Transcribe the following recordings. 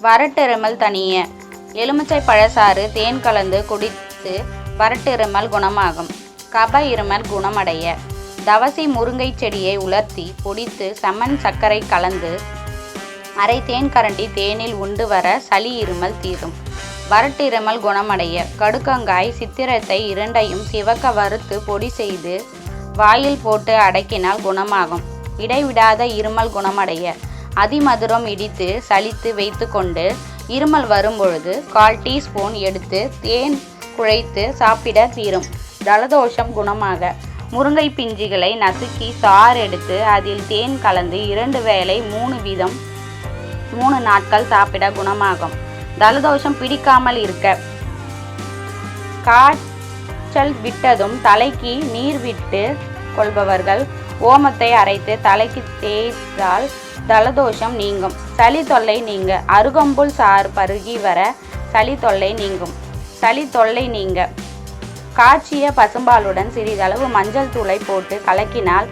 வறட்டிருமல் தணிய எலுமிச்சை பழச்சாறு தேன் கலந்து குடித்து வறட்டிருமல் குணமாகும். கப இருமல் குணமடைய தவசி முருங்கை செடியை உலர்த்தி பொடித்து சமன் சர்க்கரை கலந்து அரை தேன் கரண்டி தேனில் உண்டு வர சளி இருமல் தீரும். வறட்டிருமல் குணமடைய கடுக்கங்காய் சித்திரத்தை இரண்டையும் சிவக்க வறுத்து பொடி செய்து வாயில் போட்டு அடக்கினால் குணமாகும். இடைவிடாத இருமல் குணமடைய அதிமதுரம் இடித்து சலித்து வைத்து கொண்டு இருமல் வரும்பொழுது 1/4 டீஸ்பூன் எடுத்து தேன் குழைத்து சாப்பிட தீரும். ஜலதோஷம் குணமாக முருங்கை பிஞ்சுகளை நசுக்கி சாறு எடுத்து அதில் தேன் கலந்து 2 வேளை 3 வீதம் 3 நாட்கள் சாப்பிட குணமாகும். ஜலதோஷம் பிடிக்காமல் இருக்க காய்ச்சல் விட்டதும் தலைக்கு நீர் விட்டு கொள்பவர்கள் ஓமத்தை அரைத்து தலைக்கு தேய்த்தால் ஜலதோஷம் நீங்கும். சளி தொல்லை நீங்க அருகம்புல் சாறு பருகி வர சளி தொல்லை நீங்கும். சளி தொல்லை நீங்க காய்ச்சிய பசும்பாலுடன் சிறிதளவு மஞ்சள் தூளை போட்டு கலக்கினால்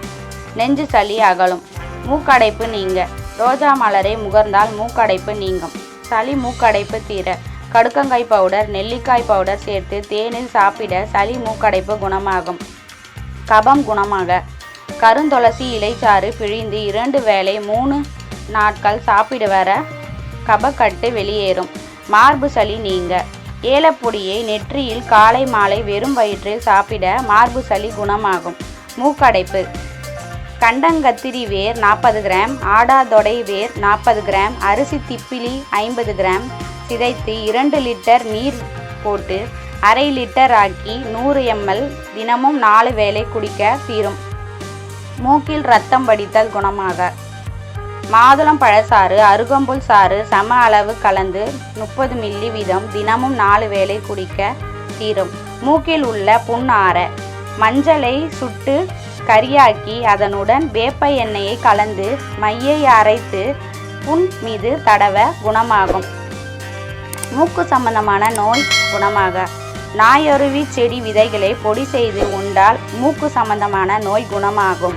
நெஞ்சு சளி அகலும். மூக்கடைப்பு நீங்க ரோஜா மலரை முகர்ந்தால் மூக்கடைப்பு நீங்கும். சளி மூக்கடைப்பு தீர கடுக்கங்காய் பவுடர் நெல்லிக்காய் பவுடர் சேர்த்து தேனில் சாப்பிட சளி மூக்கடைப்பு குணமாகும். கபம் குணமாக கருந்துளசி இலைச்சாறு பிழிந்து 2 வேளை 3 நாட்கள் சாப்பிட வர கபக்கட்டு வெளியேறும். மார்பு சளி நீங்க ஏலப்பொடியை நெற்றியில் காலை மாலை வெறும் வயிற்றில் சாப்பிட மார்பு சளி குணமாகும். மூக்கடைப்பு கண்டங்கத்திரி வேர் 40 கிராம் ஆடாதொடை வேர் 40 கிராம் அரிசி திப்பிலி 50 கிராம் சிதைத்து 2 லிட்டர் நீர் போட்டு அரை லிட்டர் ஆக்கி 100 ml தினமும் 4 வேளை குடிக்க தீரும். மூக்கில் இரத்தம் வடித்தல் குணமாக மாதுளம் பழச்சாறு அருகம்புல் சாறு சம அளவு கலந்து 30 மில்லி வீதம் தினமும் 4 வேளை குடிக்க தீரும். மூக்கில் உள்ள புண் ஆற மஞ்சளை சுட்டு கரியாக்கி அதனுடன் வேப்ப எண்ணெயை கலந்து மையை அரைத்து புண் மீது தடவ குணமாகும். மூக்கு சம்பந்தமான நோய் குணமாக நாயருவி செடி விதைகளை பொடி செய்து உண்டால் மூக்கு சம்பந்தமான நோய் குணமாகும்.